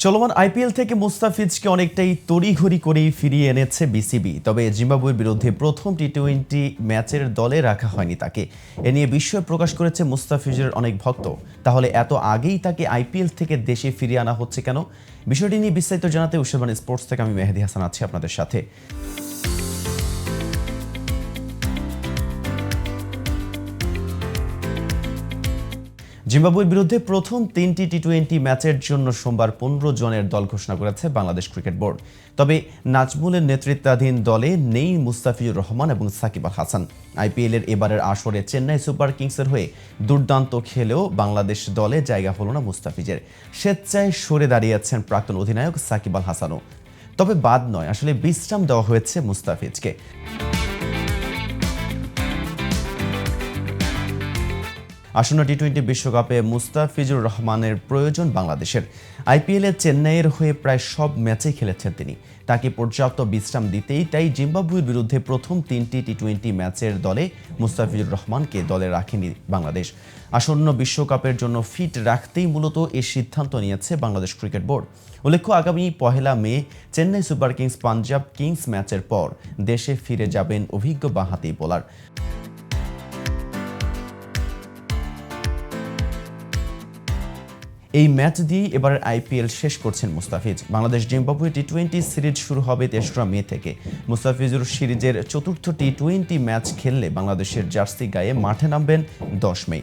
চলমান আইপিএল থেকে মুস্তাফিজকে অনেকটাই তড়িঘড়ি করেই ফিরিয়ে এনেছে বিসিবি। তবে জিম্বাবুয়ের বিরুদ্ধে প্রথম টি-20 ম্যাচের দলে রাখা হয়নি তাকে। এ নিয়ে বিস্ময় প্রকাশ করেছে মুস্তাফিজের অনেক ভক্ত। তাহলে এত আগেই তাকে আইপিএল থেকে দেশে ফিরিয়ে আনা হচ্ছে কেন? বিষয়টি নিয়ে বিস্তারিত জানাতে উশারবাণী স্পোর্টস থেকে আমি মেহেদী হাসান আছি আপনাদের সাথে। জিম্বাবুয়ের বিরুদ্ধে প্রথম 3টি টি-20 ম্যাচের জন্য সোমবার 15 জনের দল ঘোষণা করেছে বাংলাদেশ ক্রিকেট বোর্ড। তবে নাজমুলের নেতৃত্বাধীন দলে নেই মুস্তাফিজুর রহমান এবং সাকিব আল হাসান। আইপিএলের এবারের আসরে চেন্নাই সুপার কিংসের হয়ে দুর্দান্ত খেলেও বাংলাদেশ দলে জায়গা হলো না মুস্তাফিজের। স্বেচ্ছায় সরে দাঁড়িয়েছেন প্রাক্তন অধিনায়ক সাকিব আল হাসানও। তবে বাদ নয়, আসলে বিশ্রাম দেওয়া হয়েছে মুস্তাফিজকে। আসন্ন টি-20 বিশ্বকাপে মুস্তাফিজুর রহমানের প্রয়োজন বাংলাদেশের। আইপিএলে চেন্নাইয়ের হয়ে প্রায় সব ম্যাচেই খেলেছেন তিনি। তাকে পর্যাপ্ত বিশ্রাম দিতেই তাই জিম্বাবুয়ের বিরুদ্ধে প্রথম 3টি টি-20 ম্যাচের দলে মুস্তাফিজুর রহমানকে দলে রাখেনি বাংলাদেশ। আসন্ন বিশ্বকাপের জন্য ফিট রাখতেই মূলত এই সিদ্ধান্ত নিয়েছে বাংলাদেশ ক্রিকেট বোর্ড। উল্লেখ্য, আগামী 1 মে Chennai super kings Punjab kings ম্যাচের পর দেশে ফিরে যাবেন অভিজ্ঞ বাঁহাতি বোলার। এই ম্যাচ দিয়েই এবারের আইপিএল শেষ করছেন মুস্তাফিজ। বাংলাদেশ জিম্বাবুয়ে টি-20 সিরিজ শুরু হবে 3রা মে থেকে। মুস্তাফিজুর সিরিজের চতুর্থ টি-20 ম্যাচ খেললে বাংলাদেশের জার্সি গায়ে মাঠে নামবেন 10 মে।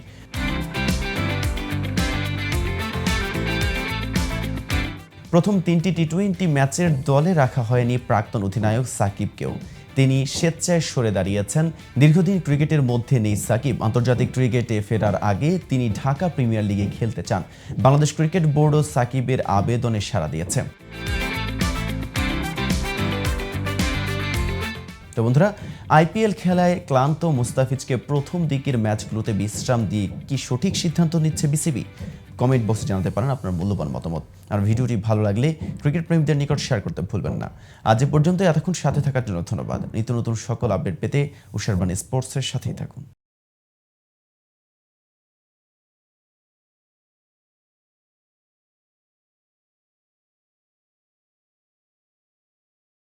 প্রথম 3টি টি-20 ম্যাচের দলে রাখা হয়নি প্রাক্তন অধিনায়ক সাকিবকেও। তিনি স্বেচ্ছায় সরে দাঁড়িয়েছেন। দীর্ঘদিন ক্রিকেটের মধ্যে নেই সাকিব। আন্তর্জাতিক ক্রিকেটে ফেরার আগে তিনি ঢাকা প্রিমিয়ার লিগে খেলতে চান। বাংলাদেশ ক্রিকেট বোর্ডও সাকিবের আবেদনে সাড়া দিয়েছে। তো বন্ধুরা, আইপিএল খেলায় ক্লান্ত মুস্তাফিজকে প্রথম দিকের ম্যাচগুলোতে বিশ্রাম দিয়ে কি সঠিক সিদ্ধান্ত নিচ্ছে বিসিবি? কমেন্ট বক্সে জানাতে পারেন আপনার মূল্যবান মতামত। আর ভিডিওটি ভালো লাগলে ক্রিকেট প্রেমীদের নিকট শেয়ার করতে ভুলবেন না। আজ এ পর্যন্ত এতক্ষণ সাথে থাকার জন্য ধন্যবাদ। নিত্য নতুন সকল আপডেট পেতে উশারবাণী স্পোর্টসের সাথেই থাকুন।